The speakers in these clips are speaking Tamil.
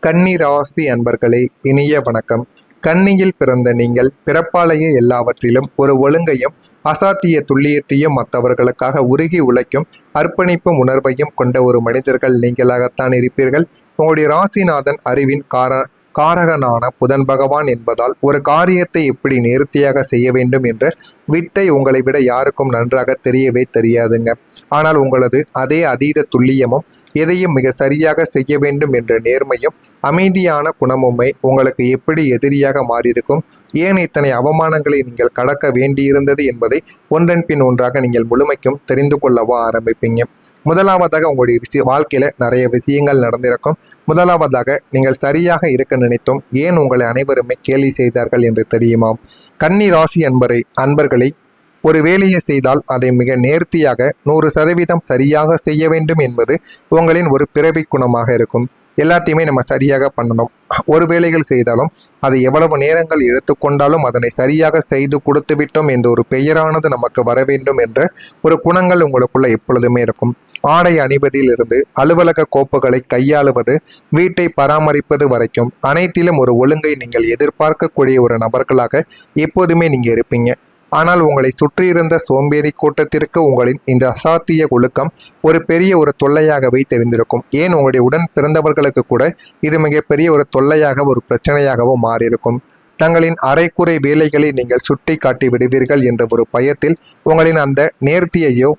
கன்னி ராசி அன்பர்களே, இனிய வணக்கம். கன்னியில் பிறந்த நீங்கள் பிறப்பாலேயே எல்லாவற்றிலும் ஒரு ஒழுங்கையும் அசாத்திய துல்லியத்தையும் மற்றவர்களுக்காக உருகி உழைக்கும் அர்ப்பணிப்பும் உணர்வையும் கொண்ட ஒரு மனிதர்கள் நீங்களாகத்தான் இருப்பீர்கள். உங்களுடைய ராசிநாதன் அறிவின் காரகனான புதன் பகவான் என்பதால் ஒரு காரியத்தை எப்படி நேர்த்தியாக செய்ய வேண்டும் என்ற வித்தை உங்களை விட யாருக்கும் நன்றாக தெரியவே தெரியாதுங்க. ஆனால் உங்களது அதே அதீத துல்லியமும் எதையும் மிக சரியாக செய்ய வேண்டும் என்ற நேர்மையும் அமைதியான குணமுமே உங்களுக்கு எப்படி எதிரியாக மாறியிருக்கும். ஏன் இத்தனை அவமானங்களை நீங்கள் கடக்க வேண்டியிருந்தது என்பதை ஒன்றன் பின் ஒன்றாக நீங்கள் முழுமைக்கும் தெரிந்து கொள்ளவோ ஆரம்பிப்பீங்க. முதலாவதாக உங்களுடைய வாழ்க்கையில நிறைய விஷயங்கள் நடந்திருக்கும். முதலாவதாக நீங்கள் சரியாக இருக்க நினைத்தும் ஏன் உங்களை அனைவருமே கேலி செய்தார்கள் என்று தெரியுமா? கன்னி ராசி அன்பர்களை ஒரு வேலையை செய்தால் அதை மிக நேர்த்தியாக 100% சரியாக செய்ய வேண்டும் என்பது உங்களின் ஒரு பிறவி குணமாக இருக்கும். எல்லாத்தையுமே நம்ம சரியாக பண்ணணும். ஒரு வேலைகள் செய்தாலும் அது எவ்வளவு நேரங்கள் எடுத்துக்கொண்டாலும் அதனை சரியாக செய்து கொடுத்து விட்டோம் என்ற ஒரு பெயரானது நமக்கு வர வேண்டும் என்ற ஒரு குணங்கள் உங்களுக்குள்ள எப்பொழுதுமே இருக்கும். ஆடை அணிவதிலிருந்து அலுவலக கோப்புகளை கையாளுவது, வீட்டை பராமரிப்பது வரைக்கும் அனைத்திலும் ஒரு ஒழுங்கை நீங்கள் எதிர்பார்க்கக்கூடிய ஒரு நபர்களாக எப்போதுமே நீங்க இருப்பீங்க. ஆனால் உங்களை சுற்றியிருந்த சோம்பேறி கூட்டத்திற்கு உங்களின் இந்த அசாத்திய ஒழுக்கம் ஒரு பெரிய ஒரு தொல்லையாகவே தெரிந்திருக்கும். ஏன் உங்களுடைய உடன் பிறந்தவர்களுக்கு கூட இது மிகப்பெரிய ஒரு தொல்லையாக ஒரு பிரச்சனையாகவும் மாறியிருக்கும். தங்களின் அரைக்குறை வேலைகளை நீங்கள் சுட்டி காட்டி விடுவீர்கள் என்ற ஒரு பயத்தில் உங்களின் அந்த நேர்த்தியையோ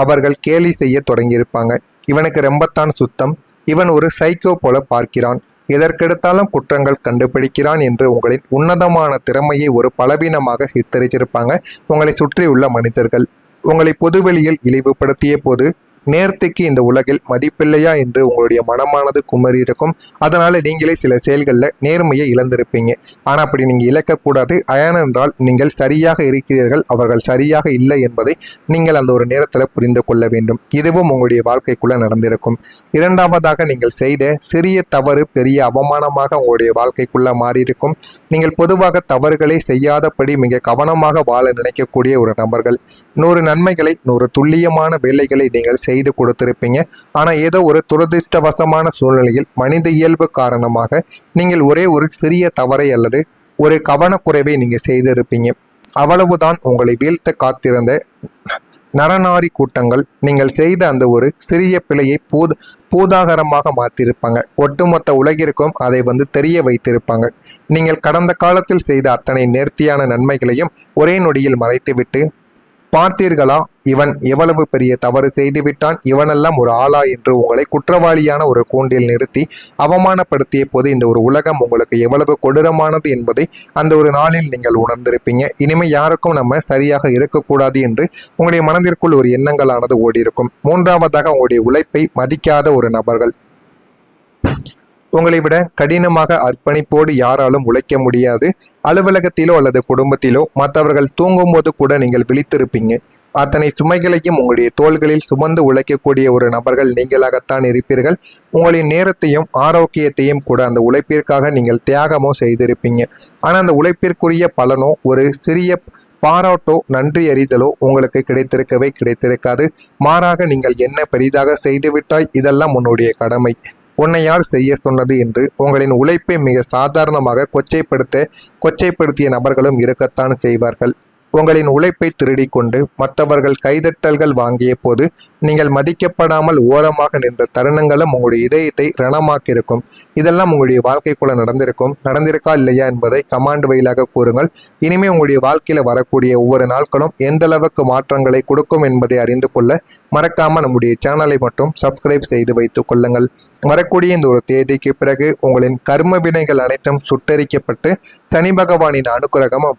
அவர்கள் கேலி செய்ய தொடங்கியிருப்பாங்க. இவனுக்கு ரொம்பத்தான் சுத்தம், இவன் ஒரு சைக்கோ போல பார்க்கிறான், எதற்கெடுத்தாலும் குற்றங்கள் கண்டுபிடிக்கிறான் என்று உங்களின் உன்னதமான திறமையை ஒரு பலவீனமாக சித்தரிச்சிருப்பாங்க உங்களை சுற்றியுள்ள மனிதர்கள். உங்களை பொதுவெளியில் இழிவுபடுத்திய போது நேர்த்திக்கு இந்த உலகில் மதிப்பில்லையா என்று உங்களுடைய மனமானது குமரி இருக்கும். அதனால நீங்களே சில செயல்களில் நேர்மையை இழந்திருப்பீங்க. ஆனால் அப்படி நீங்கள் இழக்கக்கூடாது. ஏனென்றால் நீங்கள் சரியாக இருக்கிறீர்கள், அவர்கள் சரியாக இல்லை என்பதை நீங்கள் அந்த ஒரு நேரத்தில் புரிந்து கொள்ள வேண்டும். இதுவும் உங்களுடைய வாழ்க்கைக்குள்ள நடந்திருக்கும். இரண்டாவதாக, நீங்கள் செய்த சிறிய தவறு பெரிய அவமானமாக உங்களுடைய வாழ்க்கைக்குள்ள மாறியிருக்கும். நீங்கள் பொதுவாக தவறுகளை செய்யாதபடி மிக கவனமாக வாழ நினைக்கக்கூடிய ஒரு நபர்கள். 100 நன்மைகளை 100 துல்லியமான வேலைகளை நீங்கள் செய்து கொடுத்திருப்பீங்க. ஆனால் ஏதோ ஒரு துரதிருஷ்டவசமான சூழ்நிலையில் மனித இயல்பு காரணமாக நீங்கள் ஒரே ஒரு சிறிய தவறை அல்லது ஒரு கவனக்குறைவை நீங்க செய்திருப்பீங்க. அவ்வளவுதான் உங்களை வீழ்த்த காத்திருந்த நரநாரி கூட்டங்கள் நீங்கள் செய்த அந்த ஒரு சிறிய பிழையை பூதாகரமாக மாற்றிருப்பாங்க. ஒட்டுமொத்த உலகிற்கும் அதை தெரிய வைத்திருப்பாங்க. நீங்கள் கடந்த காலத்தில் செய்த அத்தனை நேர்த்தியான நன்மைகளையும் ஒரே நொடியில் மறைத்துவிட்டு, பார்த்தீர்களா இவன் எவ்வளவு பெரிய தவறு செய்துவிட்டான், இவனெல்லாம் ஒரு ஆளா என்று உங்களை குற்றவாளியான ஒரு கூண்டில் நிறுத்தி அவமானப்படுத்திய போது இந்த ஒரு உலகம் உங்களுக்கு எவ்வளவு கொடூரமானது என்பதை அந்த ஒரு நாளில் நீங்கள் உணர்ந்திருப்பீங்க. இனிமே யாருக்கும் நம்ம சரியாக இருக்கக்கூடாது என்று உங்களுடைய மனதிற்குள் ஒரு எண்ணங்களானது ஓடியிருக்கும். மூன்றாவதாக, உங்களுடைய உழைப்பை மதிக்காத ஒரு நபர்கள். உங்களை விட கடினமாக அர்ப்பணிப்போடு யாராலும் உழைக்க முடியாது. அலுவலகத்திலோ அல்லது குடும்பத்திலோ மற்றவர்கள் தூங்கும்போது கூட நீங்கள் விழித்திருப்பீங்க. அத்தனை சுமைகளையும் உங்களுடைய தோள்களில் சுமந்து உழைக்கக்கூடிய ஒரு நபர்கள் நீங்களாகத்தான் இருப்பீர்கள். உங்களின் நேரத்தையும் ஆரோக்கியத்தையும் கூட அந்த உழைப்பிற்காக நீங்கள் தியாகமோ செய்திருப்பீங்க. ஆனால் அந்த உழைப்பிற்குரிய பலனோ ஒரு சிறிய பாராட்டோ நன்றி அறிதலோ உங்களுக்கு கிடைத்திருக்காது. மாறாக நீங்கள் என்ன பெரிதாக செய்துவிட்டாய், இதெல்லாம் உன்னுடைய கடமை, உன்னை யார் செய்ய சொன்னது என்று உங்களின் உழைப்பை மிக சாதாரணமாக கொச்சைப்படுத்திய நபர்களும் இருக்கத்தான் செய்வார்கள். உங்களின் உழைப்பை திருடி கொண்டு மற்றவர்கள் கைதட்டல்கள் வாங்கிய போது நீங்கள் மதிக்கப்படாமல் ஓரமாக நின்ற தருணங்களும் உங்களுடைய இதயத்தை ரணமாக்கியிருக்கும். இதெல்லாம் உங்களுடைய வாழ்க்கைக்குள்ள நடந்திருக்கா இல்லையா என்பதை கமாண்ட் வழியாக கூறுங்கள். இனிமே உங்களுடைய வாழ்க்கையில வரக்கூடிய ஒவ்வொரு நாட்களும் எந்த அளவுக்கு மாற்றங்களை கொடுக்கும் என்பதை அறிந்து கொள்ள மறக்காம நம்முடைய சேனலை மட்டும் சப்ஸ்கிரைப் செய்து வைத்துக் கொள்ளுங்கள். வரக்கூடிய இந்த ஒரு தேதிக்கு பிறகு உங்களின் கர்ம வினைகள் அனைத்தும் சுட்டரிக்கப்பட்டு சனி பகவானின் அனுக்கிரகமும்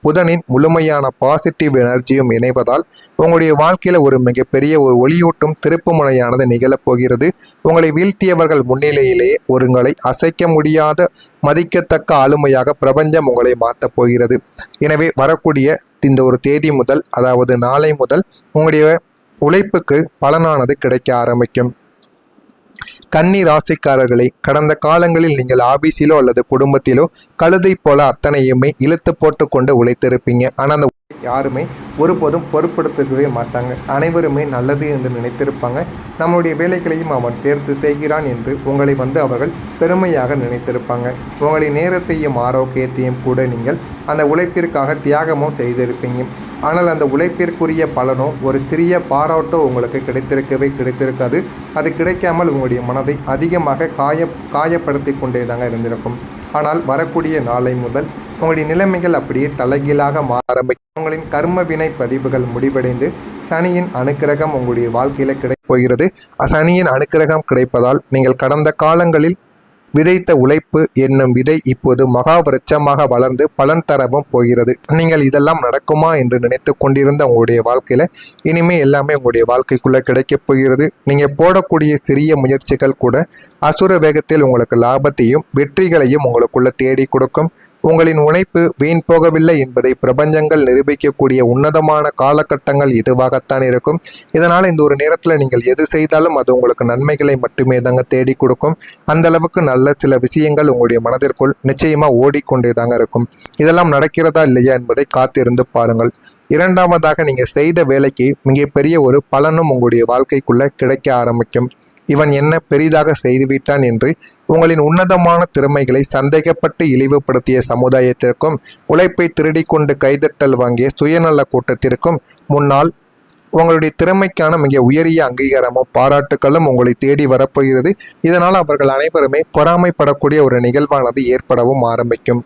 புதனின் முழுமையான பாசிட்டிவ் எனர்ஜியும் இணைவதால் உங்களுடைய வாழ்க்கையில ஒரு மிகப்பெரிய ஒரு ஒளியூட்டும் திருப்பு முனையானது நிகழப் போகிறது. உங்களை வீழ்த்தியவர்கள் முன்னிலையிலே உங்களை அசைக்க முடியாத மதிக்கத்தக்க ஆளுமையாக பிரபஞ்சம் உங்களை மாற்றப் போகிறது. எனவே வரக்கூடிய இந்த ஒரு தேதி முதல், அதாவது நாளை முதல் உங்களுடைய உழைப்புக்கு பலனானது கிடைக்க ஆரம்பிக்கும். கன்னி ராசிக்காரர்களை, கடந்த காலங்களில் நீங்கள் ஆபீஸிலோ அல்லது குடும்பத்திலோ கழுதை போல அத்தனையுமே இழுத்து போட்டு கொண்டு உழைத்திருப்பீங்க. ஆனால் அந்த யாருமே ஒருபோதும் பொருட்படுத்தவே மாட்டாங்க. அனைவருமே நல்லது என்று நினைத்திருப்பாங்க. நம்முடைய வேலைகளையும் அவன் சேர்த்து செய்கிறான் என்று உங்களை அவர்கள் பெருமையாக நினைத்திருப்பாங்க. உங்களின் நேரத்தையும் ஆரோக்கியத்தையும் கூட நீங்கள் அந்த உழைப்பிற்காக தியாகமும் செய்திருப்பீங்க. ஆனால் அந்த உழைப்பிற்குரிய பலனோ ஒரு சிறிய பாராட்டோ உங்களுக்கு கிடைத்திருக்காது. அது கிடைக்காமல் உங்களுடைய மனதை அதிகமாக காயப்படுத்தி கொண்டே தாங்க இருந்திருக்கும். ஆனால் வரக்கூடிய நாளை முதல் உங்களுடைய நிலைமைகள் அப்படியே தலைகீழாக ஆரம்பிக்கும். உங்களின் கர்ம வினை பதிவுகள் முடிவடைந்து சனியின் அனுக்கிரகம் உங்களுடைய வாழ்க்கையில் கிடைக்கப் போகிறது. சனியின் அனுக்கிரகம் கிடைப்பதால் நீங்கள் கடந்த காலங்களில் விதைத்த உழைப்பு என்னும் விதை இப்போது மகா விருட்சமாக வளர்ந்து பலன் தரவும் போகிறது. நீங்கள் இதெல்லாம் நடக்குமா என்று நினைத்து கொண்டிருந்த உங்களுடைய வாழ்க்கையில இனிமே எல்லாமே உங்களுடைய வாழ்க்கைக்குள்ள கிடைக்கப் போகிறது. நீங்க போடக்கூடிய சிறிய முயற்சிகள் கூட அசுர வேகத்தில் உங்களுக்கு லாபத்தையும் வெற்றிகளையும் உங்களுக்குள்ள தேடி கொடுக்கும். உங்களின் உழைப்பு வீண் போகவில்லை என்பதை பிரபஞ்சங்கள் நிரூபிக்கக்கூடிய உன்னதமான காலகட்டங்கள் இதுவாகத்தான் இருக்கும். இதனால் இந்த ஒரு நேரத்தில் நீங்கள் எது செய்தாலும் அது உங்களுக்கு நன்மைகளை மட்டுமே தாங்க தேடி கொடுக்கும். அந்த அளவுக்கு நல்ல சில விஷயங்கள் உங்களுடைய மனதிற்குள் நிச்சயமா ஓடிக்கொண்டே தாங்க இருக்கும். இதெல்லாம் நடக்கிறதா இல்லையா என்பதை காத்திருந்து பாருங்கள். இரண்டாவதாக, நீங்க செய்த வேலைக்கு மிகப்பெரிய ஒரு பலனும் உங்களுடைய வாழ்க்கைக்குள்ள கிடைக்க ஆரம்பிக்கும். இவன் என்ன பெரிதாக செய்துவிட்டான் என்று உங்களின் உன்னதமான திறமைகளை சந்தேகப்பட்டு இழிவுபடுத்திய சமுதாயத்திற்கும் உழைப்பை திருடி கொண்டு கைதட்டல் வாங்கிய சுயநல கூட்டத்திற்கும் முன்னால் உங்களுடைய திறமைக்கான மிக உயரிய அங்கீகாரமும் பாராட்டுகளும் உங்களை தேடி வரப்போகிறது. இதனால் அவர்கள் அனைவருமே பொறாமைப்படக்கூடிய ஒரு நிகழ்வானது ஏற்படவும் ஆரம்பிக்கும்.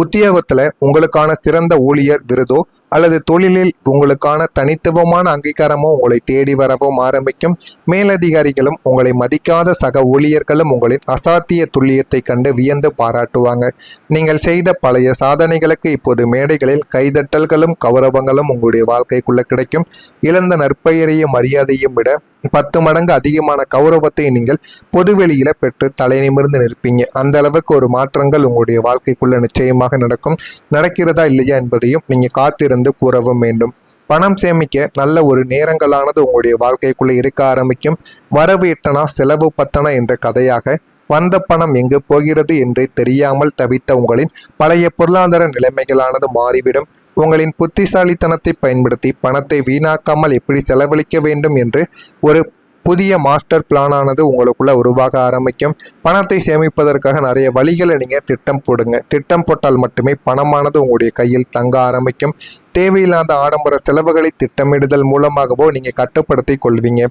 உத்தியோகத்தில் உங்களுக்கான சிறந்த ஊழியர் விருதோ அல்லது தொழிலில் உங்களுக்கான தனித்துவமான அங்கீகாரமோ உங்களை தேடி வரவும் ஆரம்பிக்கும். மேலதிகாரிகளும் உங்களை மதிக்காத சக ஊழியர்களும் உங்களின் அசாத்திய துல்லியத்தை கண்டு வியந்து பாராட்டுவாங்க. நீங்கள் செய்த பழைய சாதனைகளுக்கு இப்போது மேடைகளில் கைதட்டல்களும் கௌரவங்களும் உங்களுடைய வாழ்க்கைக்குள்ள கிடைக்கும். இழந்த நற்பெயரையும் மரியாதையும் விட 10 மடங்கு அதிகமான கௌரவத்தை நீங்கள் பொதுவெளியில பெற்று தலை நிமிர்ந்து நிற்பீங்க. அந்த அளவுக்கு ஒரு மாற்றங்கள் உங்களுடைய வாழ்க்கைக்குள்ள நிச்சயமாக நடக்கிறதா இல்லையா என்பதையும் நீங்க காத்திருந்து கூறவும் வேண்டும். பணம் சேமிக்க நல்ல ஒரு நேரங்களானது உங்களுடைய வாழ்க்கைக்குள்ள இருக்க ஆரம்பிக்கும். வரவு எட்டனா செலவு பத்தனா என்ற கதையாக வந்த பணம் எங்கு போகிறது என்றே தெரியாமல் தவித்த உங்களின் பழைய பொருளாதார நிலைமைகளானது மாறிவிடும். உங்களின் புத்திசாலித்தனத்தை பயன்படுத்தி பணத்தை வீணாக்காமல் எப்படி செலவழிக்க வேண்டும் என்று ஒரு புதிய மாஸ்டர் பிளானானது உங்களுக்குள்ள உருவாக ஆரம்பிக்கும். பணத்தை சேமிப்பதற்காக நிறைய வழிகளை நீங்கள் திட்டம் போடுங்க. திட்டம் போட்டால் மட்டுமே பணமானது உங்களுடைய கையில் தங்க ஆரம்பிக்கும். தேவையில்லாத ஆடம்பர செலவுகளை திட்டமிடுதல் மூலமாகவோ நீங்கள் கட்டுப்படுத்தி கொள்வீங்க.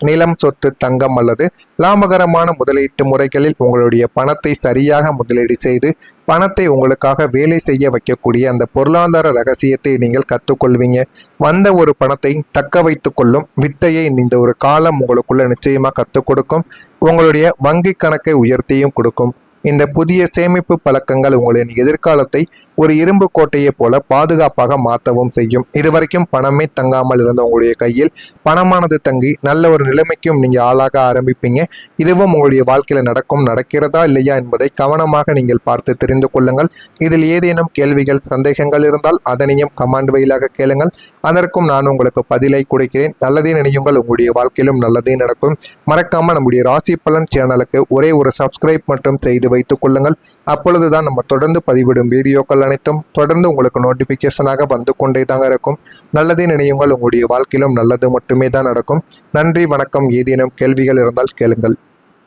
நிலம், சொத்து, தங்கம் அல்லது லாபகரமான முதலீட்டு முறைகளில் உங்களுடைய பணத்தை சரியாக முதலீடு செய்து பணத்தை உங்களுக்காக வேலை செய்ய வைக்கக்கூடிய அந்த பொருளாதார ரகசியத்தை நீங்கள் கற்றுக்கொள்வீங்க. வந்த ஒரு பணத்தை தக்க வைத்துக் கொள்ளும் வித்தையை இந்த ஒரு காலம் உங்களுக்குள்ள நிச்சயமாக கற்றுக் கொடுக்கும். உங்களுடைய வங்கி கணக்கை உயர்த்தியும் கொடுக்கும். இந்த புதிய சேமிப்பு பழக்கங்கள் உங்களின் எதிர்காலத்தை ஒரு இரும்பு கோட்டையை போல பாதுகாப்பாக மாற்றவும் செய்யும். இதுவரைக்கும் பணமே தங்காமல் இருந்த உங்களுடைய கையில் பணமானது தங்கி நல்ல ஒரு நிலைமைக்கும் நீங்கள் ஆளாக ஆரம்பிப்பீங்க. இதுவும் உங்களுடைய வாழ்க்கையில் நடக்கிறதா இல்லையா என்பதை கவனமாக நீங்கள் பார்த்து தெரிந்து கொள்ளுங்கள். இதில் ஏதேனும் கேள்விகள், சந்தேகங்கள் இருந்தால் அதனையும் கமெண்ட் வழியாக கேளுங்கள். அதற்கும் நான் உங்களுக்கு பதிலை கொடுக்கிறேன். நல்லதே நினையுங்கள், உங்களுடைய வாழ்க்கையிலும் நல்லதே நடக்கும். மறக்காம நம்முடைய ராசி பலன் சேனலுக்கு ஒரே ஒரு சப்ஸ்கிரைப் மட்டும் செய்து வைத்துக் கொள்ளுங்கள். அப்பொழுதுதான் நம்ம தொடர்ந்து பதிவிடும் வீடியோக்கள் அனைத்தும் தொடர்ந்து உங்களுக்கு நோட்டிபிகேஷனாக வந்து கொண்டே தாங்க இருக்கும். நல்லதே நினையுங்கள், உங்களுடைய வாழ்க்கையிலும் நல்லது மட்டுமே தான் நடக்கும். நன்றி, வணக்கம். ஏதேனும் கேள்விகள் இருந்தால் கேளுங்கள்.